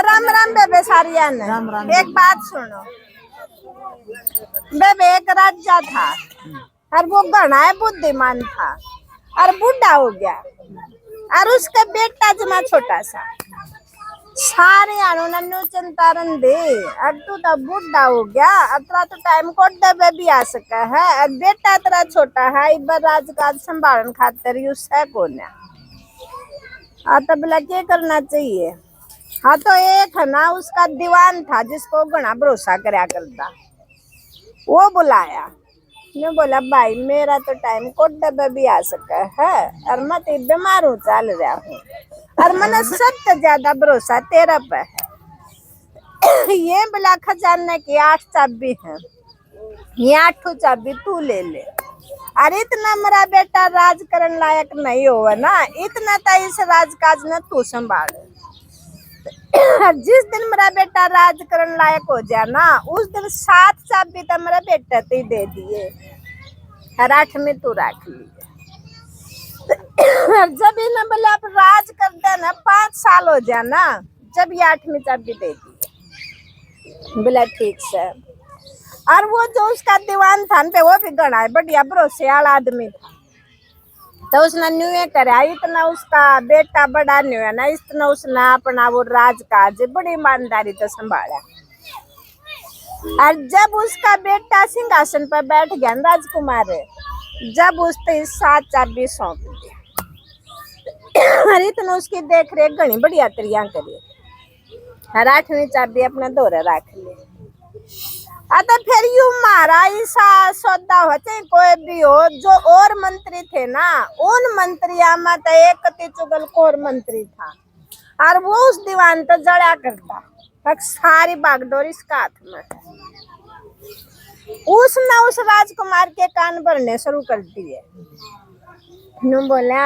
राम राम बेबे सारिया ने। राम राम। एक बात सुनो बेबे, एक राजा था और वो घना बुद्धिमान था और बूढ़ा हो गया और उसका बेटा जमा छोटा सा। सारे आनू चिंता रंदे, अब तू तो बूढ़ा हो गया, अतरा तो टाइम को डबे भी आ सका है और बेटा तेरा छोटा है, इब राजकाज संभालन खातर यूस है कौन है। तब क्या करना चाहिए। हाँ तो एक है ना उसका दीवान था जिसको घना भरोसा करया करता, वो बुलाया ने बोला भाई मेरा तो टाइम को डब्बा भी आ सका है और मैं तो बीमार हूँ चल रहा हूँ और मैंने सबसे ज्यादा भरोसा तेरा पे है। ये बोला खजाने की 8 चाबी है, ये 8 चाबी तू ले ले। अरे इतना मेरा बेटा राज करने लायक नहीं हुआ ना, इतना तो इस राजकाज ने तू संभाल। जिस दिन मेरा बेटा राज करने लायक हो जाए ना, उस दिन 7 चाबी तो मेरा बेटा ते दे दिए और 8वीं तू रख ली। जब इन्हें बोले आप राज कर देना 5 साल हो जाए ना, जब ये 8वीं चाबी दे दी। बोला ठीक से। और वो जो उसका दीवान था पे वो भी गणा है बढ़िया भरोसे वाला आदमी था, तो उसने न्यू करा। इतना उसका बेटा बड़ा न्यू है ना, इतना उसने अपना वो राजकाज बड़ी ईमानदारी तो संभाला। और जब उसका बेटा सिंहासन पर बैठ गया राजकुमार, जब उसने 7 चाबी सौंप दी और इतना उसकी देख रेख घनी बढ़िया तरिया करी और 8वीं चाबी अपने दौरे रख ली। तो फिर यू मारा ऐसा सौदा हो चाहे कोई भी हो, जो और मंत्री थे ना उन मंत्रियों में तो एक कति चुगलखोर मंत्री था और वो उस दीवान तो जड़ा करता, सारी बागडोर इसका हाथ में है। उसने उस राजकुमार के कान भरने शुरू कर दिए। नु बोला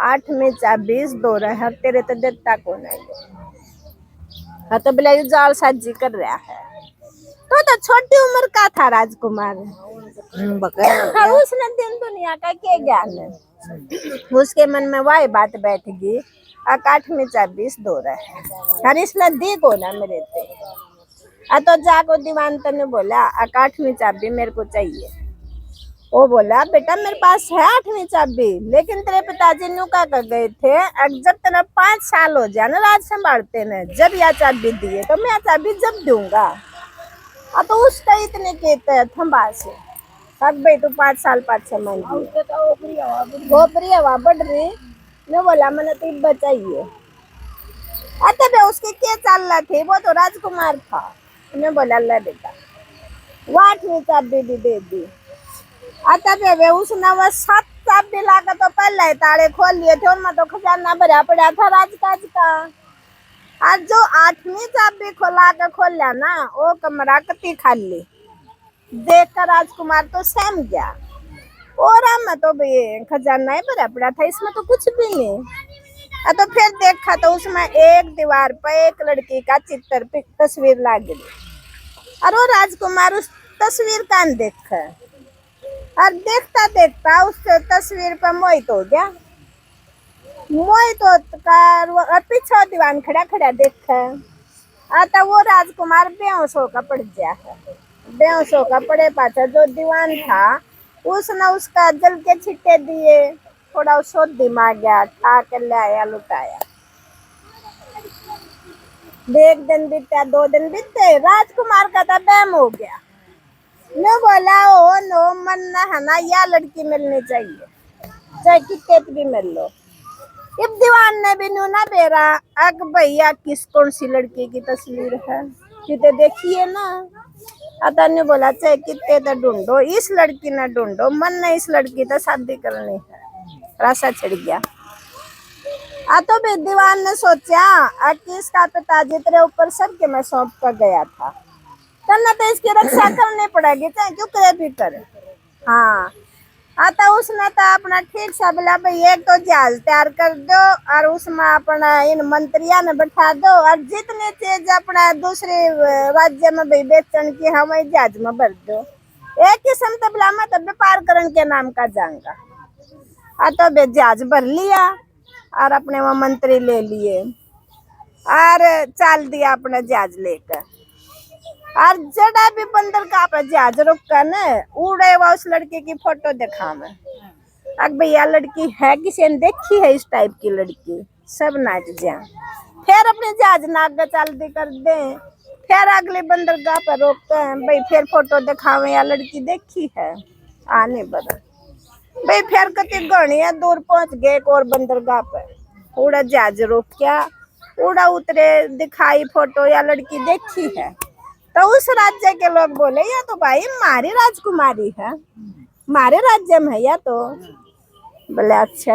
8वीं चाबी दो रहा तेरे तो देता को नहीं। तो बोला यू जाल साजी कर रहा है। तो छोटी उम्र का था राजकुमार, उसने दिन दुनिया का क्या ज्ञान है। उसके मन में वही बात बैठ गई, 8वीं चाबी दो रहा है इसने दी को ना मेरे थे। तो जाको दीवान तने बोला 8वीं चाबी मेरे को चाहिए। वो बोला बेटा मेरे पास है 8वीं चाबी, लेकिन तेरे पिताजी नु का कर गए थे जब तेरा 5 साल हो जाए ना राज संभालते ने, जब यह चाबी दिए तो मैं चाबी जब दूंगा। तो उसका इतने कहते हैं थम्बा से अब भाई तू 5 साल 5 मांगी गोपरी हवा बढ़ रही ने बोला मैंने तो बचाइए। तब उसके क्या चल रहा थे, वो तो राजकुमार था। उन्हें बोला ले बेटा वो 8वीं चाबी भी दे दी। तब उसने वो 7 चाबी लाकर तो पहले ताले खोल लिए थे, उनमें तो खजाना भरा पड़ा था राजकाज का। आज जो 8वीं चाबी खोला ना, वो कमरा कति खाली देखकर राजकुमार तो सहम गया। और मैं तो खजाना ही भरा पड़ा था, इसमें तो कुछ भी नहीं। तो फिर देखा तो उसमें एक दीवार पर एक लड़की का चित्र तस्वीर लग गई और वो राजकुमार उस तस्वीर का देखा और देखता देखता उस तस्वीर पर मोहित हो गया। मोहित होकर पीछे दीवान खड़ा खड़ा देखा। तो वो राजकुमार बेहोश होकर पड़ गया है। बेहोश होकर पड़े पाछा जो दीवान था उसने उसका जल के छिट्टे दिए, थोड़ा उसो दिमाग गया, ठा कर ले आया लुटाया। 1 दिन बीता 2 दिन बीते, राजकुमार का तो बहम हो गया। नो बोला ओ नो मन है ना या लड़की मिलनी चाहिए, चाहे कितने भी मिल लो। इब दीवान ने भी नू ना बेरा अग भैया किस कौन सी लड़की की तस्वीर है कितने देखिए ना। अतः ने बोला चाहे कितने तो ढूंढो, इस लड़की ने ढूंढो, मन ने इस लड़की तो शादी करनी है। राशा चढ़ गया। तो भी दीवान ने सोचा कि इसका पिताजी तेरे ऊपर सबके में सौंप कर गया था, करना तो इसकी रक्षा करनी पड़ेगी चाहे क्यों करे भी करे। हाँ तो उसने तो अपना ठीक सा बोला भाई एक तो जहाज तैयार कर दो और उसमें अपना इन मंत्रियों ने बैठा दो और जितनी चीज अपना दूसरे राज्य में भाई बेचन की हम जहाज में भर दो। एक किस्म तो बोला मैं तो व्यापार करण के नाम का जाऊंगा। तो जहाज भर लिया और अपने वो मंत्री ले लिए और चल दिया अपना जहाज लेकर। और जड़ा भी बंदर का पे जहाज रुका न उड़े हुआ उस लड़के की फोटो दिखा मैं। अब भैया लड़की है, किसी ने देखी है इस टाइप की लड़की? सब नाच जा, फिर अपने जहाज नाग चल दी कर दे, फिर अगले बंदर गाह पर रोकते हैं भाई, फिर फोटो दिखावे या लड़की देखी है आने बड़ा भाई। फिर कति गणिया दूर पहुंच गए एक और बंदरगाह पर, उड़ा जहाज रोक क्या, उड़ा उतरे, दिखाई फोटो या लड़की देखी है। तो उस राज्य के लोग बोले या तो भाई हमारी राजकुमारी है, हमारे राज्य में है या तो। बोले अच्छा।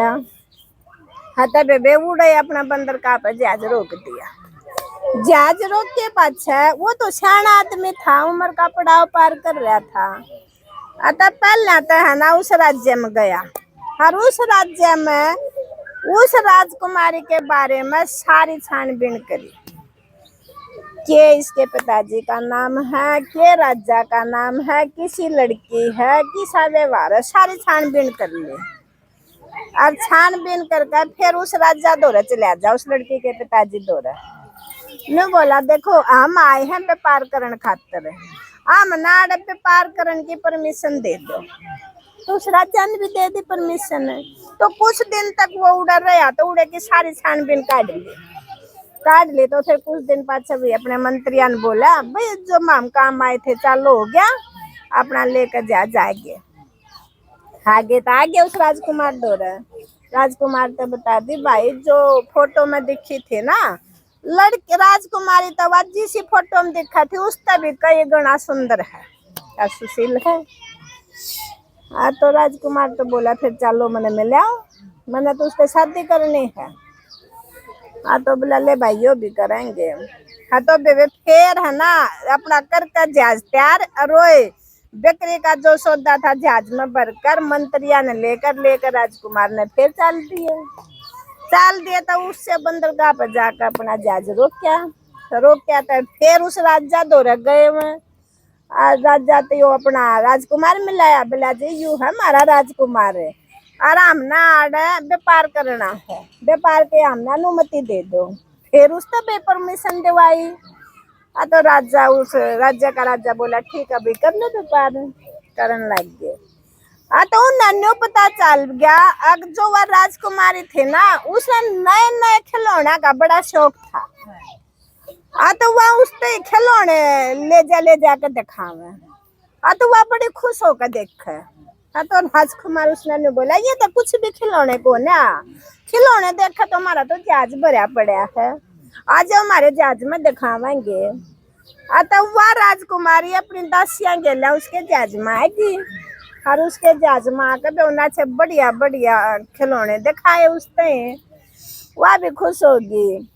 हाँ तब बेबे उड़े अपना बंदरगाह पर जहाज रोक दिया। जहाज रोक के पाछे वो तो सियाना आदमी था, उम्र का पड़ाव पार कर रहा था। अतः पहले तो है ना उस राज्य में गया, और उस राज्य में उस राजकुमारी के बारे में सारी छानबीन करी के इसके पिताजी का नाम है, के राजा का नाम है, किसी लड़की है, किसा व्यवहार है, सारी छानबीन कर ली। और छानबीन करके फिर उस राजा दौरे चले जा, उस लड़की के पिताजी दौरे ने बोला देखो हम आए हैं व्यापार करने खातिर, हम नाड़ व्यापार करने की परमिशन दे दो। तो उस राजा ने भी दे दी परमिशन। तो कुछ दिन तक वो उड़ा रहा, तो उड़े की सारी छानबीन काट ली। तो फिर कुछ दिन पाछे भी अपने मंत्रियों ने बोला भाई जो हम काम आए थे चालू हो गया, अपना लेकर जाएंगे। आगे तो आगे उस राजकुमार दौरा, राजकुमार तो बता दी भाई जो फोटो में दिखी थी ना लड़की राजकुमारी, तो वह सी फोटो में दिखा थी उससे भी कई गुना सुंदर है, सुशील है। हाँ तो राजकुमार तो बोला फिर चलो मैंने मिलाओ, मैंने तो उससे शादी करनी है। हाँ तो बोला ले भाई यो भी करेंगे। हाँ तो बेबे फिर है ना अपना कर जहाज तैयार, रोए बकरी का जो सौदा था जहाज में भरकर मंत्रिया ने लेकर राजकुमार ने फिर चल दिए। तो उससे बंदरगाह पर जाकर अपना जहाज रोक क्या था। फिर उस राजा दौरे गए में राजा तो यो अपना राजकुमार मिलाया, बोला जी यू है हमारा राजकुमार है, आराम ना व्यापार करना है, व्यापार के हमने अनुमति दे दो। फिर उसने पे परमिशन दिवाई। तो राजा उस राज्य का राजा बोला ठीक है भाई कर लो व्यापार, करने लग गए। तो उन्हें पता चल गया अब जो वह राजकुमारी थी ना उसे नए नए खिलौना का बड़ा शौक था। तो वह उससे खिलौने ले जाकर दिखावे। तो वह बड़ी खुश होकर देखे। तो राजकुमार उसने बोला ये तो कुछ भी खिलौने को ना, खिलौने देखा तो हमारा तो जहाज भरा पड़ा है, आज हमारे जहाज में दिखावेंगे। तो वह राजकुमारी अपनी दासियां गेला उसके जहाज में आएगी, और उसके जहाज में आकर उन्हें से बढ़िया बढ़िया खिलौने दिखाए उसने, वह भी खुश होगी।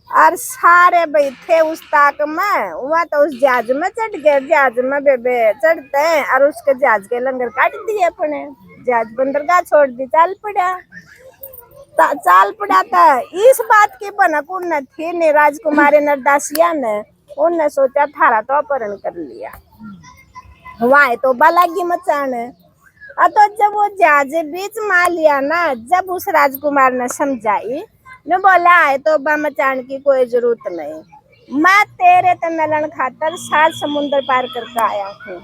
और सारे भाई थे उस ताक में, वह तो उस जहाज में चढ़ गए। जहाज में बेबे चढ़ते हैं और उसके जहाज के लंगर काट दिए, अपने जहाज बंदरगाह छोड़ दी, चाल पड़ा था। इस बात की भनक उन थी ने राजकुमारी नरदासिया ने, उनने सोचा थारा तो अपहरण कर लिया, वहां तो बालागी मचाने। तो जब वो जहाज बीच में आ लिया ना, जब उस राजकुमार ने समझाई ने बोला है तो मचान की कोई जरूरत नहीं, मैं तेरे तो मिलन खातर 7 समुद्र पार करके आया हूँ।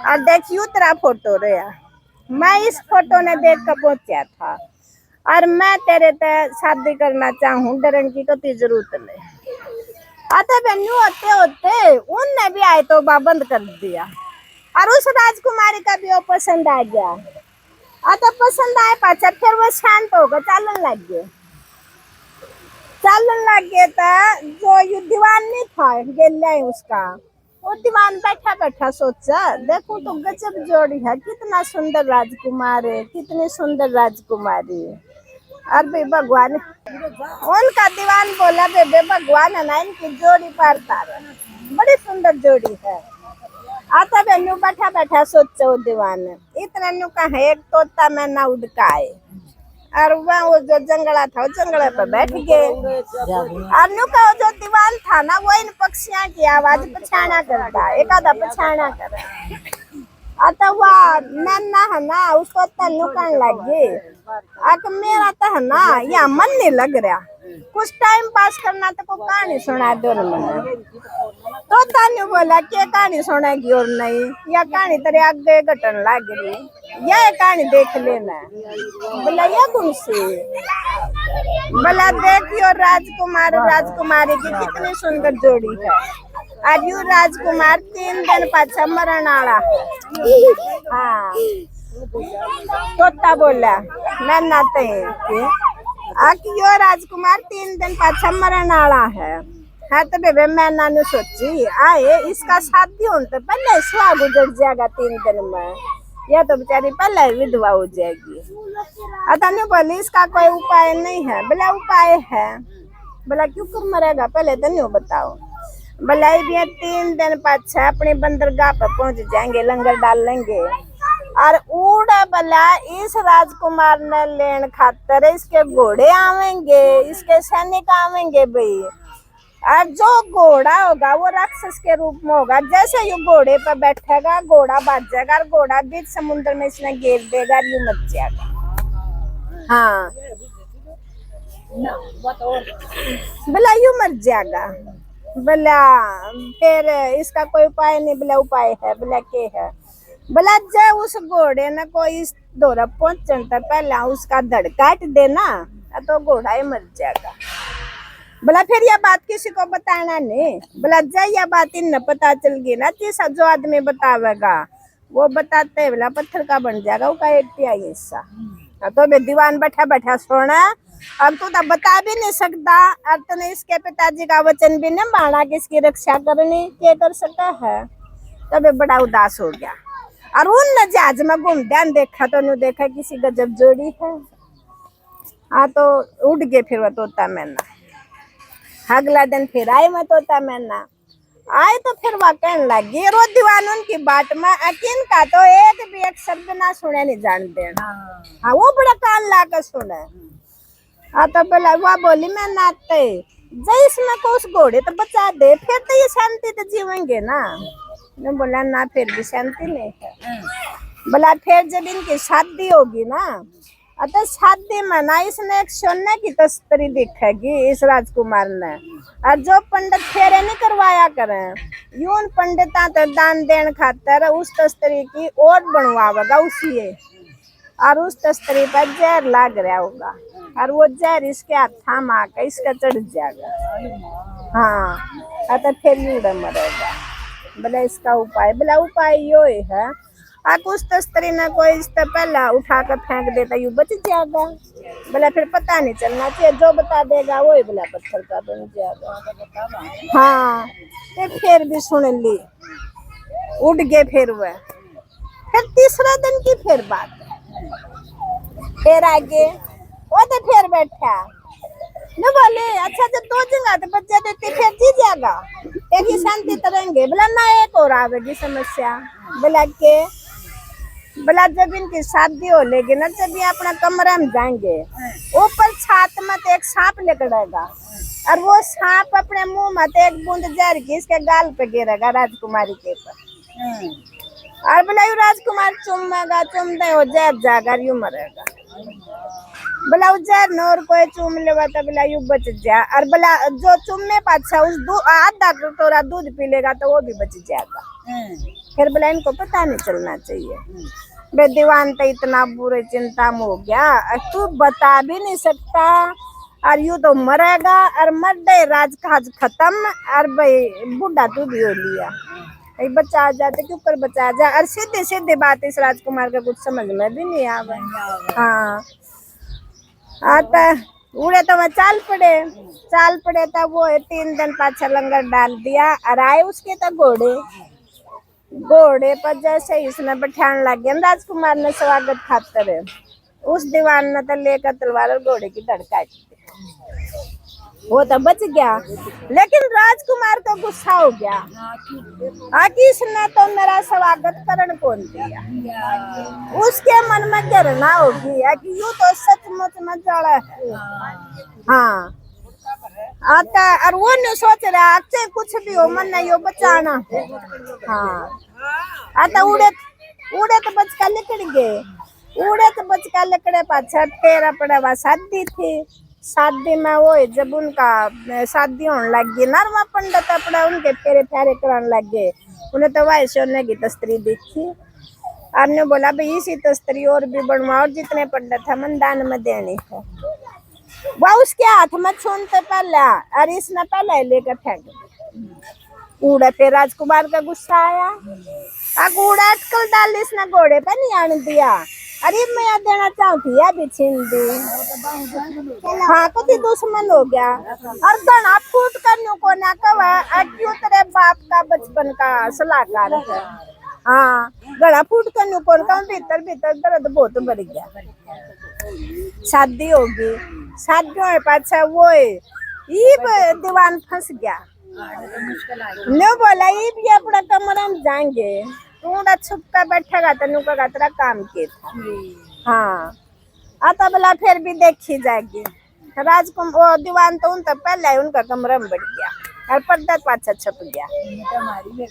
और देखियो तेरा फोटो रहा, मैं इस फोटो ने देख कर पहुंचा था, और मैं तेरे ते शादी करना चाहूँ, डरन की कोई जरूरत नहीं। बेन्यू होते उनने भी आए तो बंद कर दिया, और उस राजकुमारी का भी वो पसंद आ गया। तो पसंद आए पाचा फिर वो शांत होकर चलन लग गए। तो जो ये दीवान नहीं था गेल्या उसका, वो दीवान बैठा बैठा सोचा देखो तो गजब जोड़ी है, कितना सुंदर राजकुमार है, कितनी सुंदर राजकुमारी है। और भाई भगवान उनका दीवान बोला बेबे भगवान है ना इनकी जोड़ी पार तारे, बड़ी सुंदर जोड़ी है। आता बेनू बैठा बैठा सोचो दीवान इतना नु का है, एक तोता में ना उड़काए, और वह वो जो जंगला था जंगले पर बैठ गए। और नु का जो दीवान था ना वो इन पक्षियों की आवाज पछाना करता, एक आधा पछाना करे। आता वह नन्ना है ना उसको तन्नू कहने लगी, मेरा तो है ना यहाँ मन नहीं लग रहा, कुछ टाइम पास करना तो को कहानी सुना दो ना मैंने। तो तान्यू बोला क्या कहानी सुनाएगी और नहीं, या कहानी तेरे आगे घटन लग रही, यह कहानी देख लेना। बोला यह कौन सी? बोला देखियो राजकुमार राजकुमारी की कितनी सुंदर जोड़ी है। आज यू राजकुमार 3 दिन पाछा मरण आला। हाँ तोता बोला मैं नाते यो राजकुमार 3 दिन पाछा मरण आला है। हाँ तो बेबे मैं नानू सोची आए इसका शादी होने तो पहले सुहा गुजर जाएगा 3 दिन में, यह तो बेचारी पहले विधवा हो जाएगी। अतः नहीं बोली इसका कोई उपाय नहीं है। बोला उपाय है। बोला क्यों कर मरेगा पहले तो नहीं बताओ। बोला भी 3 दिन पाछा अपनी बंदरगाह पर पहुंच जाएंगे, लंगर डाल लेंगे और उड़ा बोला इस राजकुमार ने लेन खातर इसके घोड़े आवेंगे, इसके सैनिक आवेंगे भाई। और जो घोड़ा होगा वो राक्षस के रूप में होगा। जैसे यू घोड़े पर बैठेगा घोड़ा भाग जाएगा और घोड़ा बीच समुद्र में इसने घेर देगा और यू मर जाएगा। हाँ बोला यू मर जाएगा। बोला फिर इसका कोई उपाय नहीं। बोला उपाय है। बोला के है? बोला जब उस घोड़े ने कोई इस दौरा पहुंचने तो पहला उसका धड़ काट देना तो घोड़ा ही मर जाएगा। बोला फिर यह बात किसी को बताना नहीं। बोला जब यह बात इन पता चल गई ना तीसरा जो आदमी बतावेगा वो बताते बोला पत्थर का बन जाएगा उसका 1/3 हिस्सा। तो बे दीवान बैठा बैठा सोना अब तू तो बता भी नहीं सकता और तूने इसके पिताजी का वचन भी नहीं माना कि इसकी रक्षा करनी, क्या कर सकता है। तब बड़ा उदास हो गया और उन जहाज में घूम ध्यान देखा तो नहीं देखा किसी गजब जोड़ी है। हाँ तो उड़ गए फिर वो तोता मैना। अगला दिन फिर आए मैं तोता मैना आए तो फिर वह कहने लगी रो दीवान उनकी बात में अकीन का तो एक शब्द ना सुने नहीं जानते। हाँ वो बड़ा कान ला कर सुने। हाँ तो बोला वह बोली मैं नाते जय इसमें को उस घोड़े तो बचा दे फिर तो ये शांति तो जीवेंगे ना। ने बोला ना फिर भी शांति नहीं है। बोला फिर जब इनकी शादी होगी ना अतः शादी में ना इसने एक सोने की तस्करी दिखेगी इस राजकुमार ने और जो पंडित फेरे नहीं करवाया करें यूं पंडिता तो दान देन खातर उस तस्करी की ओट बनवावेगा उसी और उस तस्करी पर जहर लाग रहा होगा और वो जहर इसके हाथ थाम आकर इसका चढ़ जाएगा। हाँ अतः फिर यूं मरेगा। बोला इसका उपाय? बोला उपाय यो है उस तस्करी ने कोई इस पहला उठा कर फेंक देता यू बच जाएगा। बोला फिर पता नहीं चलना चाहिए जो बता देगा वही बोला पत्थर का बन जाएगा। हाँ तो फिर भी सुन ली उड़ गए फिर वह। फिर तीसरा दिन की फिर बात फिर आगे वो तो फिर बैठा न बोले अच्छा जब 2 जगह तो बच्चे देते फिर जी जाएगा एक ही शांति करेंगे। बोला ना एक और आवेगी समस्या। बोला के? बोला जब इनकी शादी हो लेगी ना जब ये अपना कमरा में जाएंगे ऊपर छात में तो एक सांप निकलेगा और वो सांप अपने मुंह में तो एक बूंद जहर की इसके गाल पे गिरेगा राजकुमारी के ऊपर और बोला यू राजकुमार चुमेगा चुमते हो जहर जाएगा यू मरेगा। बोला जहर न और कोई चूम लेगा तो बोला यू बच जा और बोला जो चुम्मे पाछा उस आधा कटोरा दूध पी लेगा तो वो भी बच जाएगा। फिर बोला इनको पता नहीं चलना चाहिए। बे दीवान तो इतना बुरे चिंता में हो गया तू बता भी नहीं सकता और यू तो मरेगा और मर गए राजकाज खत्म और भाई बूढ़ा तू भी हो लिया बच्चा आ जाते क्यों कर बच्चा आ जाए और सीधे सीधे बात इस राजकुमार का कुछ समझ में भी नहीं आवे। हाँ आता उड़े तो वह चाल पड़े तब वो 3 दिन पाछा लंगर डाल दिया और आए उसके तक घोड़े पर जैसे इसने बैठाने लग गया राजकुमार ने स्वागत खातर उस दीवान ने तो लेकर तलवार और घोड़े की धड़ काट दी। वो तो बच गया लेकिन राजकुमार को गुस्सा हो गया इसने तो मेरा स्वागत करण कौन दिया। उसके मन में घृणा होगी कि यू तो सचमुच में जड़ा है। हाँ आता और वो नहीं सोच रहा चाहे कुछ भी हो मन नहीं हो बचाना है। हाँ आता उड़े तो बचका लिकड़ गए उड़े तो बचका लिकड़े पाछा तेरा पड़ा शादी थी शादी में वो जब उनका शादी होने लग गई ना, वहाँ पंडित अपना उनके फेरे फेरे कराने लग गए। उन्हें तो वही सोने की तस्वीर देखी और ने बोला भाई इसी तस्वीर और भी बनवाओ, जितने पंडित है मन दान में देनी है। वह उसके हाथ में छूनते पहले और इसने पहले लेकर फेंक कूड़ा। फिर राजकुमार का गुस्सा आया, कूड़ा अटकल डाल इसने घोड़े पे नहीं आने दिया। अरे मैं देना चाहती है अभी छीन दी। हाँ कभी दुश्मन हो गया और गणा फूट कर को ना कवा क्यों तेरे बाप का बचपन का सलाहकार है। हाँ गला फूट कर कौन का भीतर भीतर दर्द बहुत बढ़ गया। शादी होगी, शादी होने पाछा वो दीवान फंस गया। ने बोला ये अपना कमरा में जाएंगे, तू छुप कर बैठेगा तेनू का तेरा काम के था। हाँ आता बोला फिर भी देखी जाएगी। राजकुमार वो दीवान तो उन तक पहले उनका कमरा में बैठ गया और पर्दा पाछा छप गया।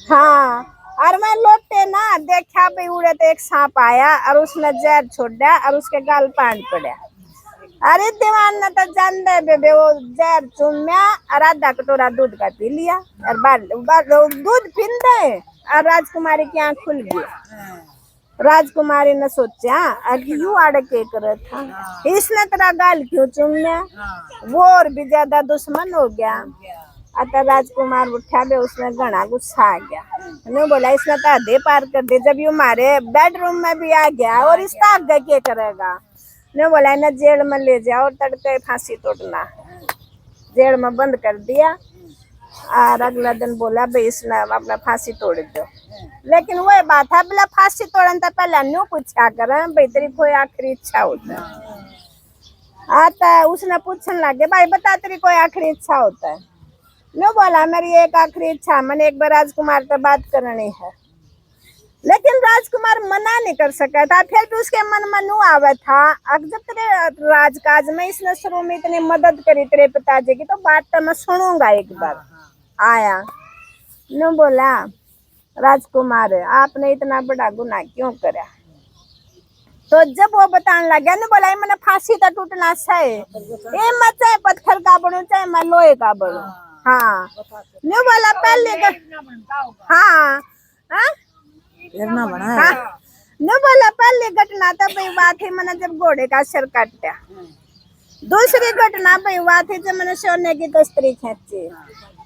हाँ और मैं लौटे ना देखा भाई उड़े तो एक सांप आया और उसने जहर छोड़ दिया और उसके गाल पान पड़ा। अरे दीवान ने तो जान दे बेबे वो जहर चुम्या और आधा कटोरा दूध का पी लिया और दूध पीन दे और राजकुमारी की आंख खुल गई। राजकुमारी ने सोचा यू आड़े के कर था, इसने तेरा गाल क्यों चुम्या, वो और भी ज्यादा दुश्मन हो गया। अतः राजकुमार उठा बे उसने घना गुस्सा आ गया। ने बोला इसने तो हदे पार कर दी, जब यू हमारे बेडरूम में भी आ गया और इसका आगे क्या करेगा। ने बोला इन्हें जेल में ले जाओ और तड़के फांसी तोड़ना। जेल में बंद कर दिया और अगला दिन बोला भाई इसने अपना फांसी तोड़ दो। लेकिन वही बात है बोला फांसी तोड़ने तो पहले न्यू पूछा कर भाई तेरी कोई आखिरी इच्छा होता है। आता उसने पूछने लगे भाई बता तेरी कोई आखिरी इच्छा होता है। न्यू बोला मेरी एक आखिरी इच्छा, मैंने एक बार राजकुमार से बात करनी है। लेकिन राजकुमार मना नहीं कर सका था, फिर भी उसके मन में नू आवा था अब जब तेरे राजकाज में इसने शुरू में इतनी मदद करी तेरे पिताजी की तो बात तो मैं सुनूंगा एक बार। आया नू बोला राजकुमार आपने इतना बड़ा गुनाह क्यों करा। तो जब वो बताने लगा ना बोला मैंने फांसी तो टूटना है, ये मैं चाहे पत्थर का बनू चाहे मैं लोहे का बनू। हाँ न्यू बोला पहले हाँ हाँ न्यू बोला पहली घटना तो भाई बात है मैंने जब घोड़े का सिर काटा। दूसरी घटना भाई बात है जब मैंने सोने की तस्वीर खींची।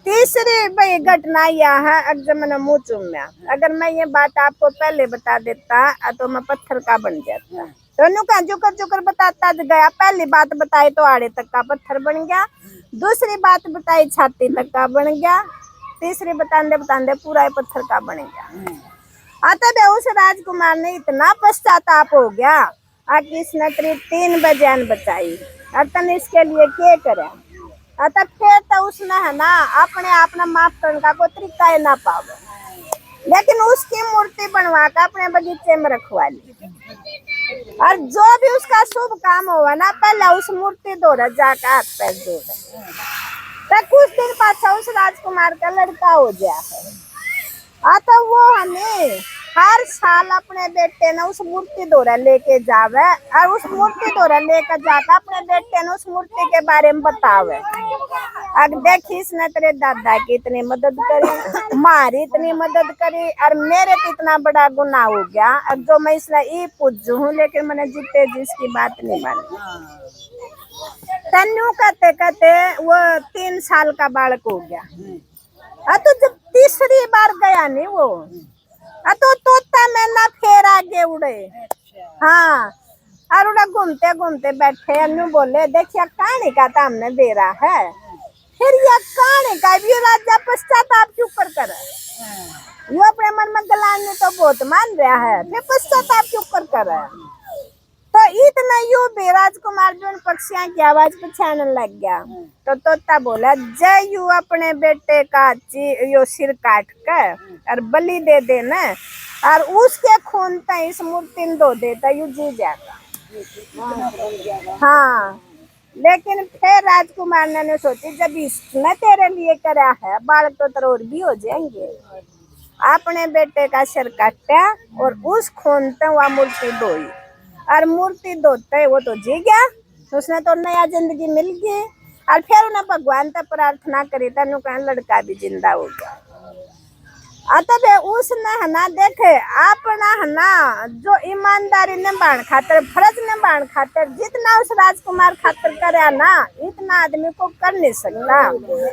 तीसरी भाई घटना यह है जब मैंने मुंह चूम्या। अगर मैं ये बात आपको पहले बता देता तो मैं पत्थर का बन जाता। दोनों का जुकर जुकर बताता गया, पहली बात बताई तो आड़े तक का पत्थर बन गया, दूसरी बात बताई छाती तक का बन गया, तीसरी बताते बताते पूरा पत्थर का बन गया। अतः उस राजकुमार ने इतना पश्चाताप हो गया कि इसने 3 बजान बचाई और तने इसके लिए क्या करा। अतः फिर तो उसने है ना अपने आप ने माफ करने का कोई तरीका ही ना पावे, लेकिन उसकी मूर्ति बनवा कर अपने बगीचे में रखवा ली और जो भी उसका शुभ काम हुआ ना पहले उस मूर्ति दौरा जाकर हाथ पैर जोड़े। तो कुछ दिन पाछा उस राजकुमार का लड़का हो गया है। तो वो हमें हर साल अपने बेटे ने उस मूर्ति दौरा लेके जावे और उस मूर्ति दौरा लेकर जाकर अपने बेटे ने उस मूर्ति के बारे में बतावे। अब देखी इसने तेरे दादा की इतनी मदद करी, हमारी इतनी मदद करी और मेरे तो इतना बड़ा गुनाह हो गया। अब जो मैं इसलिए ये पूछू हूँ लेकिन मैंने जीते जिसकी बात नहीं मानी। तन्नू कहते कहते वो 3 साल का बालक हो गया। तो जब तीसरी बार गया नहीं वो तो तोता में ना फेर आगे उड़े। हाँ और उड़ा घूमते घूमते बैठे अन्नू बोले देखिए कहानी का तो हमने दे रहा है, फिर यह कहानी का भी राजा पश्चाताप क्यों कर ये अपने मन में गलाने तो बहुत मान रहा है, फिर पश्चाताप क्यों कर है। तो इतना यू भी राजकुमार जो पक्षियों की आवाज पहचानने लग गया। तो तोता बोला जय यू अपने बेटे का यो सिर काट कर और बलि दे देना और उसके खून तक इस मूर्ति में धो देता यू जी जाता। हाँ लेकिन फिर राजकुमार ने सोची जब इसने तेरे लिए करा है बालक तो तेरे और भी हो जाएंगे। अपने बेटे का सिर काटा और उस खून तक वह मूर्ति धोई और मूर्ति धोते वो तो जी गया तो उसने तो नया जिंदगी मिल गई। और फिर उन्हें भगवान तक प्रार्थना करी तेन कह लड़का भी जिंदा हो गया। तब उसने है ना देखे अपना है ना जो ईमानदारी निभाने खातर फर्ज निभाने खातर जितना उस राजकुमार खातर करे ना इतना आदमी को कर नहीं सकता।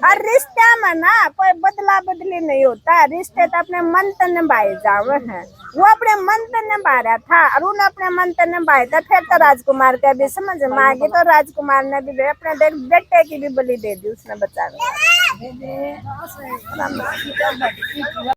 और रिश्ते में ना कोई बदला बदली नहीं होता, रिश्ते तो अपने मन से निभाए जावे हैं। वो अपने मन से निभा रहा था और उन्हें अपने मन से निभाया था। फिर तो राजकुमार का भी समझ में आ गई, तो राजकुमार ने भी अपने बेटे की भी बलि दे दी उसने बचाने।